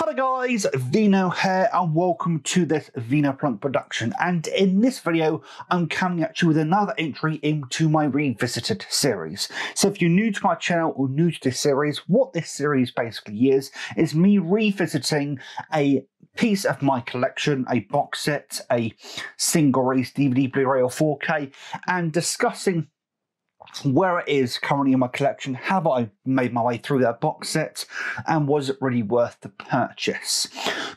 Hello guys, Vino here and welcome to this Vino Plunk production, and in this video I'm coming at you with another entry into my revisited series. So if you're new to my channel or new to this series, what this series basically is me revisiting a piece of my collection, a box set, a single release DVD, Blu-ray or 4K, and discussing where it is currently in my collection. Have I made my way through that box set, and was it really worth the purchase?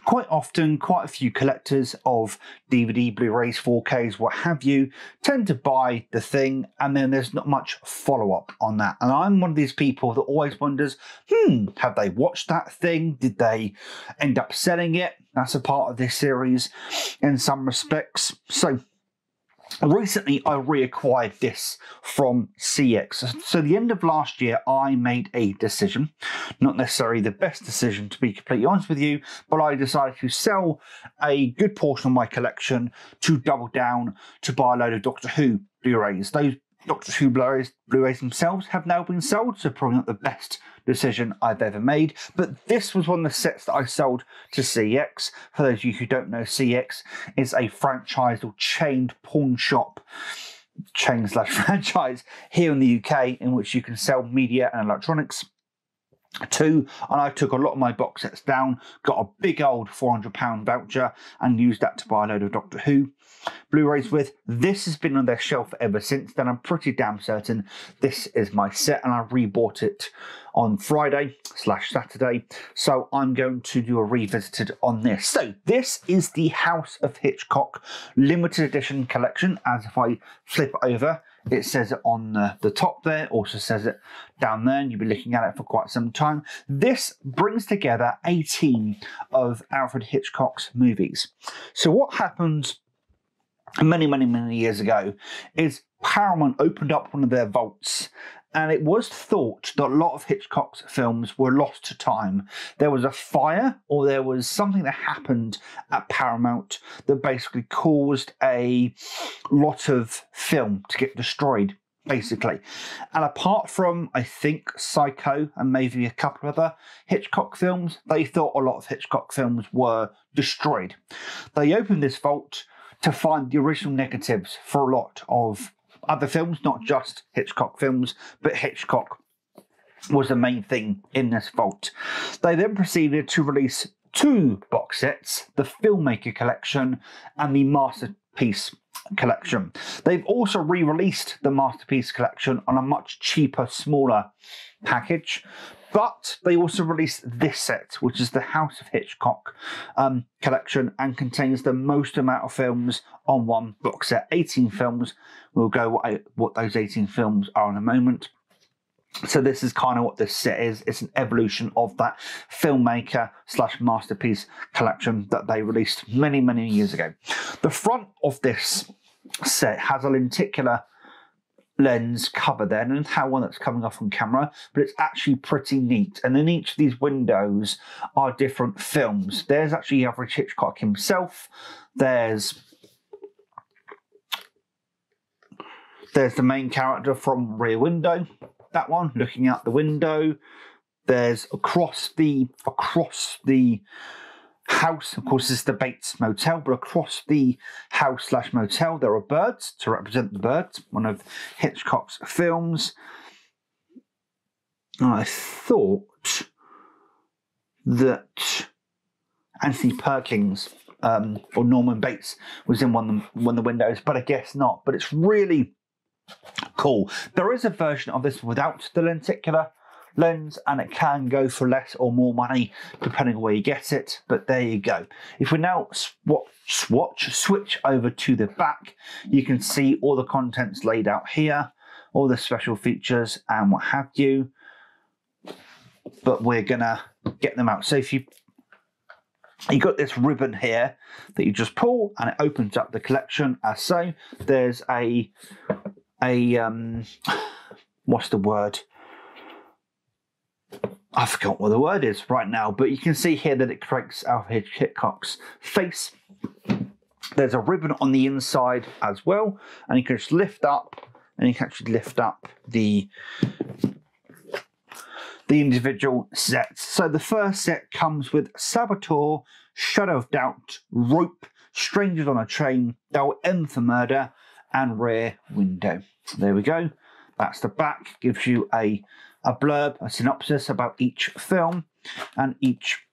Quite often, quite a few collectors of DVD, Blu-rays, 4Ks, what have you, tend to buy the thing and then there's not much follow-up on that. And I'm one of these people that always wonders, have they watched that thing? Did they end up selling it? That's a part of this series in some respects. So recently, I reacquired this from CX. So the end of last year, I made a decision, not necessarily the best decision to be completely honest with you, but I decided to sell a good portion of my collection to double down to buy a load of Doctor Who Blu-rays. Those Doctor Who Blu-rays themselves have now been sold, so probably not the best decision I've ever made, but this was one of the sets that I sold to CX. For those of you who don't know, CX is a franchised or chained pawn shop, chain/franchise here in the UK, in which you can sell media and electronics too. And I took a lot of my box sets down, got a big old £400 voucher and used that to buy a load of Doctor Who Blu-rays with. This has been on their shelf ever since then. I'm pretty damn certain this is my set, and I rebought it on Friday/Saturday, so I'm going to do a revisited on this. So this is the House of Hitchcock limited edition collection. As if I flip it over, it says it on the top there, also says it down there, and you'll be looking at it for quite some time. This brings together 18 of Alfred Hitchcock's movies. So what happened many years ago is Paramount opened up one of their vaults, and it was thought that a lot of Hitchcock's films were lost to time. There was a fire, or there was something that happened at Paramount that basically caused a lot of film to get destroyed, basically. And apart from, I think, Psycho and maybe a couple of other Hitchcock films, they thought a lot of Hitchcock films were destroyed. They opened this vault to find the original negatives for a lot of other films, not just Hitchcock films, but Hitchcock was the main thing in this vault. They then proceeded to release two box sets, the Filmmaker Collection and the Masterpiece Collection. They've also re-released the Masterpiece Collection on a much cheaper, smaller package, but they also released this set, which is the House of Hitchcock collection, and contains the most amount of films on one box set. 18 films. We'll go what those 18 films are in a moment. So this is kind of what this set is. It's an evolution of that Filmmaker/Masterpiece collection that they released many years ago. The front of this set has a lenticular lens cover there, and how one that's coming off on camera, but it's actually pretty neat. And in each of these windows are different films. There's actually Alfred Hitchcock himself. There's the main character from Rear Window, that one looking out the window. There's across the house, of course, this is the Bates Motel, but across the house/motel there are birds to represent the birds, one of Hitchcock's films. I thought that Anthony Perkins or Norman Bates was in one of the windows, but I guess not. But it's really cool. There is a version of this without the lenticular lens, and it can go for less or more money depending on where you get it, but there you go. If we now switch over to the back, you can see all the contents laid out here, all the special features and what have you, but we're gonna get them out. So if you got this ribbon here that you just pull and it opens up the collection as so. There's a what's the word? I forgot what the word is right now, but you can see here that it creates Alfred Hitchcock's face. There's a ribbon on the inside as well, and you can just lift up, and you can actually lift up the the individual sets. So the first set comes with Saboteur, Shadow of Doubt, Rope, Strangers on a Train, They'll End for Murder, and Rear Window. There we go. That's the back. Gives you a blurb, a synopsis about each film, and each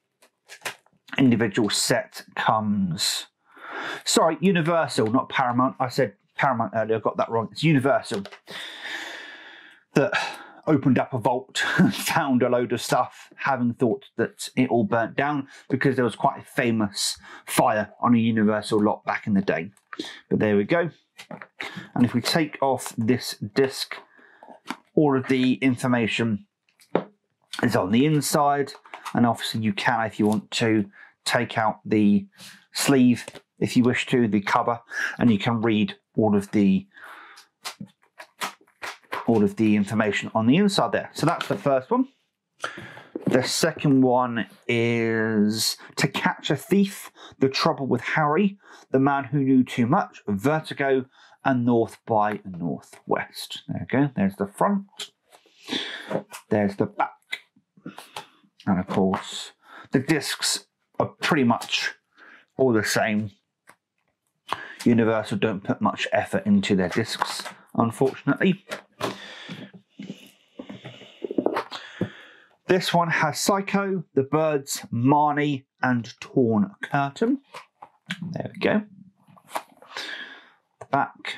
individual set comes... Sorry, Universal, not Paramount. I said Paramount earlier, I got that wrong. It's Universal that opened up a vault and found a load of stuff, having thought that it all burnt down because there was quite a famous fire on a Universal lot back in the day. But there we go. And if we take off this disc, all of the information is on the inside, and obviously you can, if you want to, take out the sleeve if you wish to, the cover, and you can read all of the information on the inside there. So that's the first one. The second one is To Catch a Thief, The Trouble with Harry, The Man Who Knew Too Much, Vertigo, and North by Northwest. There we go. There's the front. There's the back. And of course, the discs are pretty much all the same. Universal don't put much effort into their discs, unfortunately. This one has Psycho, The Birds, Marnie, and Torn Curtain. There we go. The back.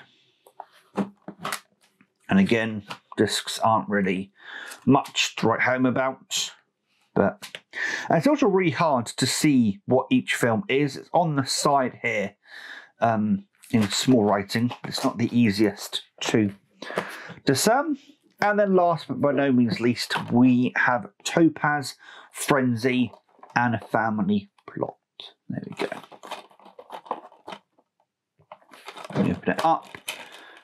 And again, discs aren't really much to write home about. But it's also really hard to see what each film is. It's on the side here in small writing. It's not the easiest to discern. And then last but by no means least, we have Topaz, Frenzy, and a Family Plot. There we go. You open it up,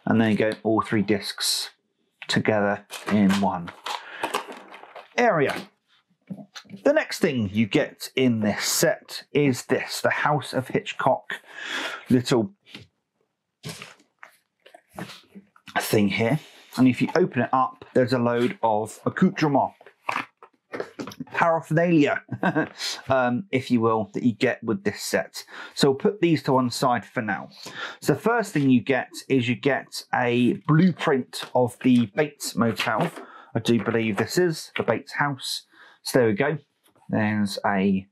and then you go all three discs together in one area. The next thing you get in this set is this, the House of Hitchcock little thing here. And if you open it up, there's a load of accoutrement, paraphernalia, if you will, that you get with this set. So we'll put these to one side for now. So the first thing you get is you get a blueprint of the Bates Motel. I do believe this is the Bates house. So there we go. There's a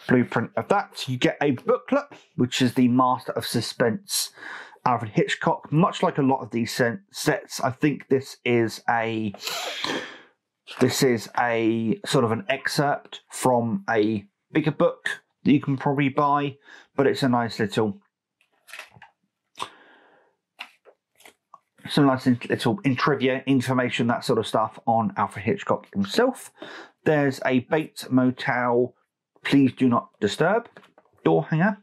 blueprint of that. You get a booklet, which is the Master of Suspense Alfred Hitchcock. Much like a lot of these sets, I think this is a sort of an excerpt from a bigger book that you can probably buy, but it's a nice little in trivia, information, that sort of stuff on Alfred Hitchcock himself. There's a Bates Motel Please Do Not Disturb door hanger,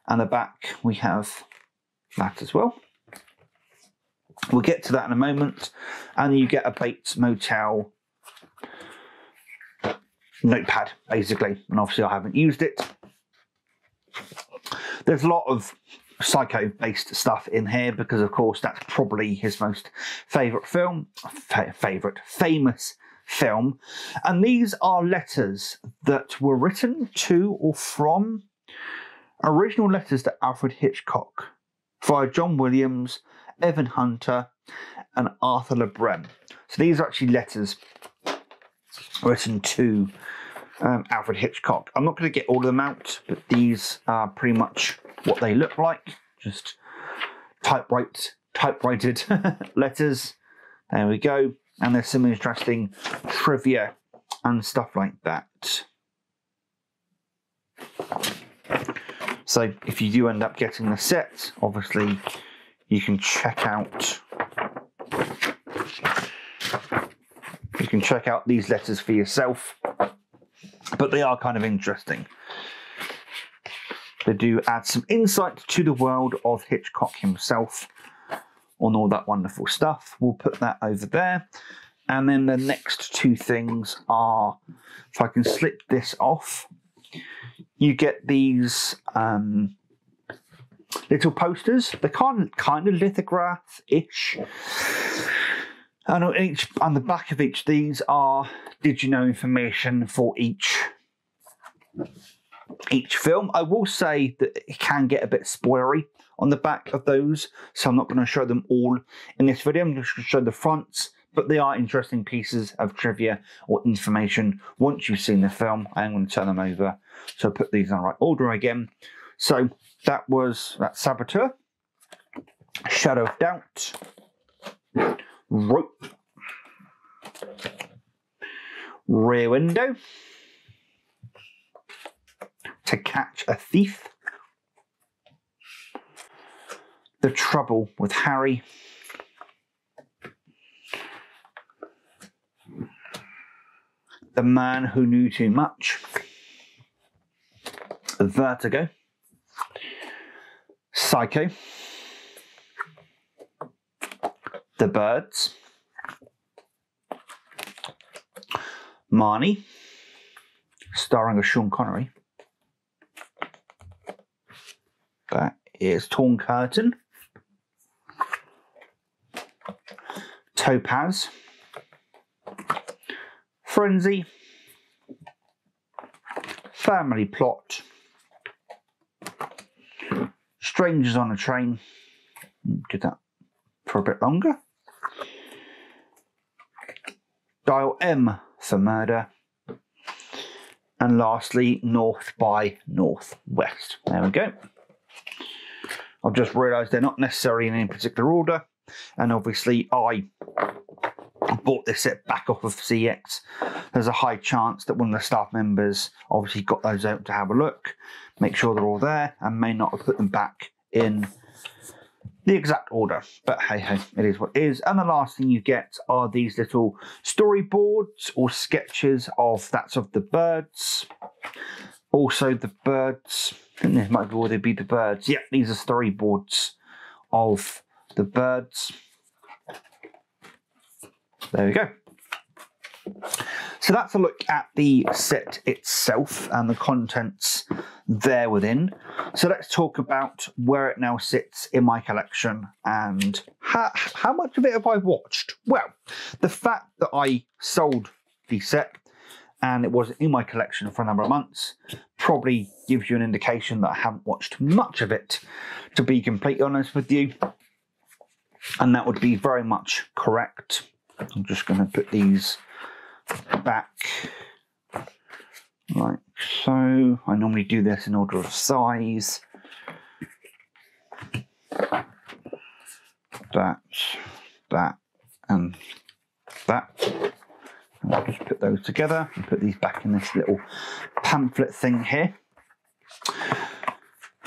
and the back we have that as well. We'll get to that in a moment. And you get a Bates Motel notepad, basically, and obviously I haven't used it. There's a lot of Psycho based stuff in here because of course that's probably his most famous film, and these are letters that were written to or from original letters to Alfred Hitchcock via John Williams, Evan Hunter, and Arthur LeBrun. So these are actually letters written to Alfred Hitchcock. I'm not going to get all of them out, but these are pretty much what they look like. Just typewritten letters. There we go. And there's some interesting trivia and stuff like that. So if you do end up getting the set, obviously you can check out these letters for yourself, but they are kind of interesting. They do add some insight to the world of Hitchcock himself on all that wonderful stuff. We'll put that over there. And then the next two things are, if I can slip this off, you get these little posters. They're kind of lithograph-ish. And on the back of each of these are did you know information for each film. I will say that it can get a bit spoilery on the back of those, so I'm not going to show them all in this video. I'm just going to show the fronts, but they are interesting pieces of trivia or information. Once you've seen the film, I'm going to turn them over. So put these in the right order again. So that was Saboteur, Shadow of Doubt, Rope, Rear Window, To Catch a Thief, The Trouble with Harry, The Man Who Knew Too Much, Vertigo, Psycho, The Birds, Marnie, starring a Sean Connery. That is Torn Curtain, Topaz, Frenzy, Family Plot, Strangers on a Train, did that for a bit longer, Dial M for Murder, and lastly, North by Northwest. There we go. I've just realised they're not necessarily in any particular order, and obviously I bought this set back off of CX. There's a high chance that one of the staff members obviously got those out to have a look, make sure they're all there, and may not have put them back in the exact order. But hey ho, it is what it is. And the last thing you get are these little storyboards or sketches of the birds. Also the birds, I think this might already be the birds. Yeah, these are storyboards of the birds. There we go. So that's a look at the set itself and the contents there within. So let's talk about where it now sits in my collection and how much of it have I watched? Well, the fact that I sold the set and it wasn't in my collection for a number of months probably gives you an indication that I haven't watched much of it, to be completely honest with you. And that would be very much correct. I'm just going to put these back like so. I normally do this in order of size. That, and that. And I'll just put those together and put these back in this little pamphlet thing here.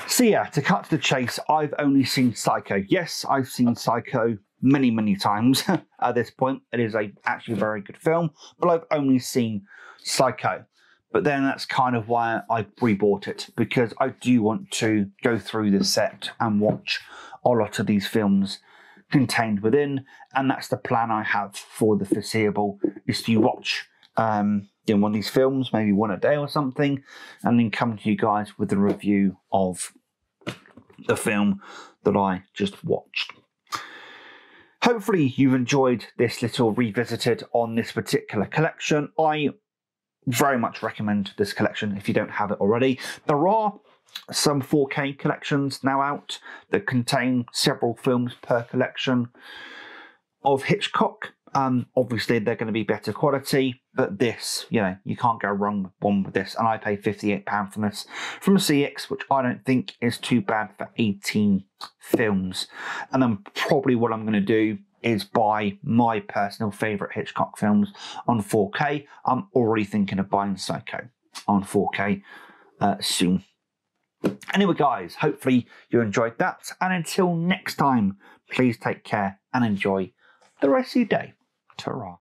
So yeah, to cut to the chase, I've only seen Psycho. Yes, I've seen Psycho many, many times at this point. It is actually a very good film, but I've only seen Psycho. But then that's kind of why I rebought it, because I do want to go through the set and watch a lot of these films contained within, and that's the plan I have for the foreseeable, is to watch one of these films, maybe one a day or something, and then come to you guys with a review of the film that I just watched. Hopefully you've enjoyed this little revisited on this particular collection. I very much recommend this collection if you don't have it already. There are some 4K collections now out that contain several films per collection of Hitchcock. Obviously they're going to be better quality, but this, you can't go wrong with this. And I paid £58 for this from CX, which I don't think is too bad for 18 films. And then probably what I'm going to do is buy my personal favourite Hitchcock films on 4K. I'm already thinking of buying Psycho on 4K soon. Anyway, guys, hopefully you enjoyed that. And until next time, please take care and enjoy the rest of your day. Ta-ra.